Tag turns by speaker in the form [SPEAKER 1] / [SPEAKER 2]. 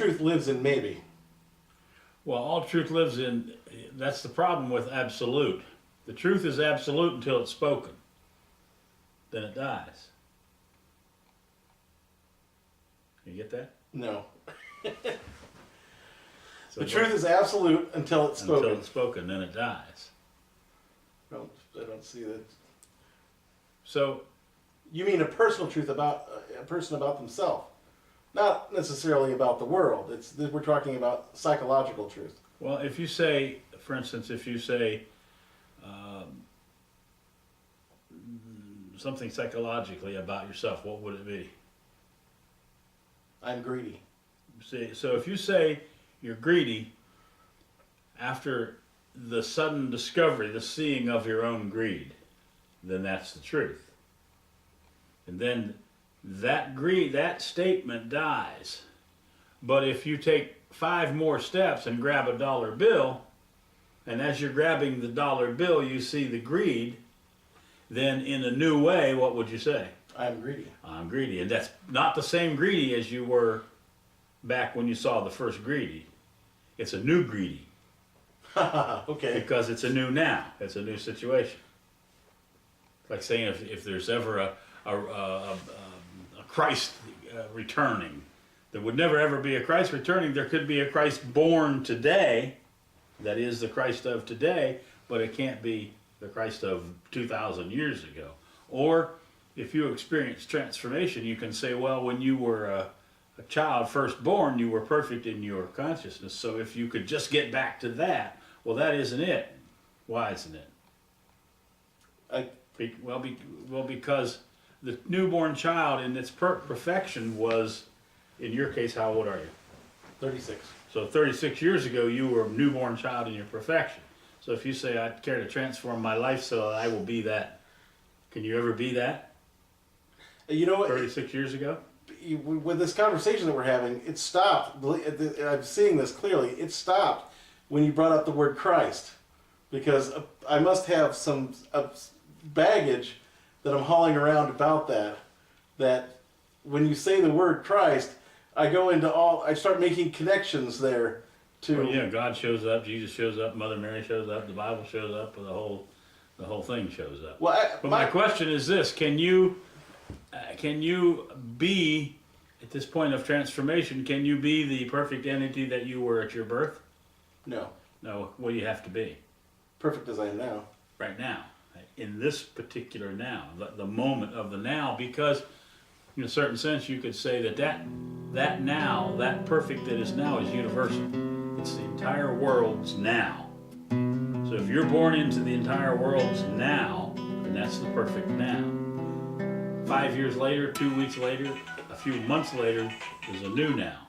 [SPEAKER 1] truth lives in maybe.
[SPEAKER 2] Well, all truth lives in, that's the problem with absolute. The truth is absolute until it's spoken. Then it dies. You get that?
[SPEAKER 1] No.
[SPEAKER 2] So
[SPEAKER 1] The truth is absolute until it's spoken.
[SPEAKER 2] Until it's spoken, then it dies.
[SPEAKER 1] I don't see that.
[SPEAKER 2] So,
[SPEAKER 1] You mean a personal truth about a person about themselves, not necessarily about the world. We're talking about psychological truth.
[SPEAKER 2] well, if you say, for instance, if you say something psychologically about yourself, what would it be?
[SPEAKER 1] I'm greedy.
[SPEAKER 2] See, so if you say you're greedy after the sudden discovery, the seeing of your own greed, then that's the truth. And then that greed, that statement dies. But if you take 5 more steps and grab a dollar bill, and as you're grabbing the dollar bill, you see the greed, then in a new way, what would you say?
[SPEAKER 1] I'm greedy.
[SPEAKER 2] I'm greedy. And that's not the same greedy as you were back when you saw the first greedy. It's a new greedy.
[SPEAKER 1] Okay.
[SPEAKER 2] Because it's a new now. It's a new situation. Like saying if there's ever a Christ returning, there would never ever be a Christ returning. There could be a Christ born today, that is the Christ of today, but it can't be the Christ of 2,000 years ago. Or if you experience transformation, you can say, well, when you were a child first born, you were perfect in your consciousness. So if you could just get back to that, well, that isn't it. Why isn't it? Well, because the newborn child in its perfection was, in your case, how old are you?
[SPEAKER 1] 36.
[SPEAKER 2] So 36 years ago, you were a newborn child in your perfection. So if you say, I'd care to transform my life so I will be that, can you ever be that?
[SPEAKER 1] You know what?
[SPEAKER 2] 36 years ago?
[SPEAKER 1] With this conversation that we're having, it stopped. I'm seeing this clearly. It stopped when you brought up the word Christ, because I must have some baggage that I'm hauling around about that. That when you say the word Christ, I start making connections there to.
[SPEAKER 2] Well, yeah, God shows up, Jesus shows up, Mother Mary shows up, the Bible shows up, the whole thing shows up.
[SPEAKER 1] Well,
[SPEAKER 2] but my question is this: Can you be, at this point of transformation, can you be the perfect entity that you were at your birth?
[SPEAKER 1] No.
[SPEAKER 2] No. What do you have to be?
[SPEAKER 1] Perfect as I am now.
[SPEAKER 2] Right now, in this particular now, the moment of the now, because in a certain sense you could say that now, that perfect that is now, is universal. It's the entire world's now. So if you're born into the entire world's now, then that's the perfect now. 5 years later, 2 weeks later, a few months later, there's a new now.